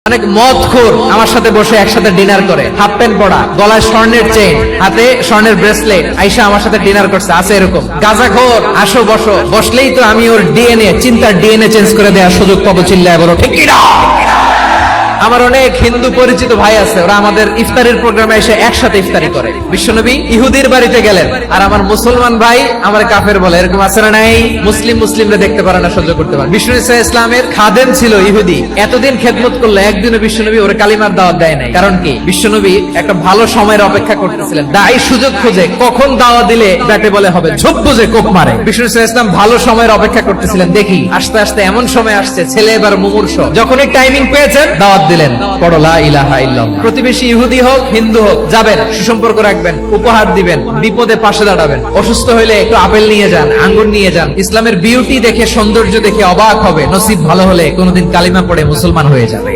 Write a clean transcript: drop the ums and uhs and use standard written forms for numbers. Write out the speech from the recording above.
অনেক মদখোর আমার সাথে বসে একসাথে ডিনার করে, হাফ প্যান্ট পরা, গলায় স্বর্ণের চেইন, হাতে স্বর্ণের ব্রেসলেট, আইসা আমার সাথে ডিনার করছে, আছে এরকম। গাঁজাখোর, আসো বসো, বসলেই তো আমি ওর ডিএনএ, চিন্তার ডিএনএ চেঞ্জ করে দেওয়ার সুযোগ পাবো, চিল্লায় বলো ঠিক কি না? আমার অনেক হিন্দু পরিচিত ভাই আছে, ওরা আমাদের ইফতারের প্রোগ্রামে এসে একসাথে ইফতারি করে। বিশ্বনবী ইহুদির বাড়িতে গেলেন, আর আমার মুসলমান ভাই আমার কাফের বলে, এরকম আছে না নাই? মুসলিমরা দেখতে পারে না, সহ্য করতে পারে। বিষ্ণু ইসা ইসলামের খাদেম ছিল ইহুদি, এতদিন খেদমত করলে একদিনও বিশ্বনবী ওরে কালিমার দাওয়াত দেয় নাই। কারণ কি? বিশ্বনবী একটা ভালো সময়ের অপেক্ষা করতেছিলেন, দায়ী সুযোগ খোঁজে, কখন দাওয়াত দিলে ব্যাটে বলে হবে, ঝোপ বুঝে কোপ মারে। বিষ্ণু ইসা ইসলাম ভালো সময়ের অপেক্ষা করতেছিলেন, দেখি আস্তে আস্তে এমন সময় আসছে, ছেলে এবার মুমূর্ষ, যখনই টাইমিং পেয়েছেন দাওয়াত দিলেন, পড়ো লা ইলাহা ইল্লাল্লাহ। প্রতিবেশী ইহুদি হোক হিন্দু হোক, যাবেন, সুসম্পর্ক রাখবেন, উপহার দিবেন, বিপদে পাশে দাঁড়াবেন, অসুস্থ হইলে একটু আপেল নিয়ে যান, আঙ্গুর নিয়ে যান। ইসলামের বিউটি দেখে, সৌন্দর্য দেখে অবাক হবে, নসিব ভালো হলে কোনোদিন কালিমা পড়ে মুসলমান হয়ে যাবে।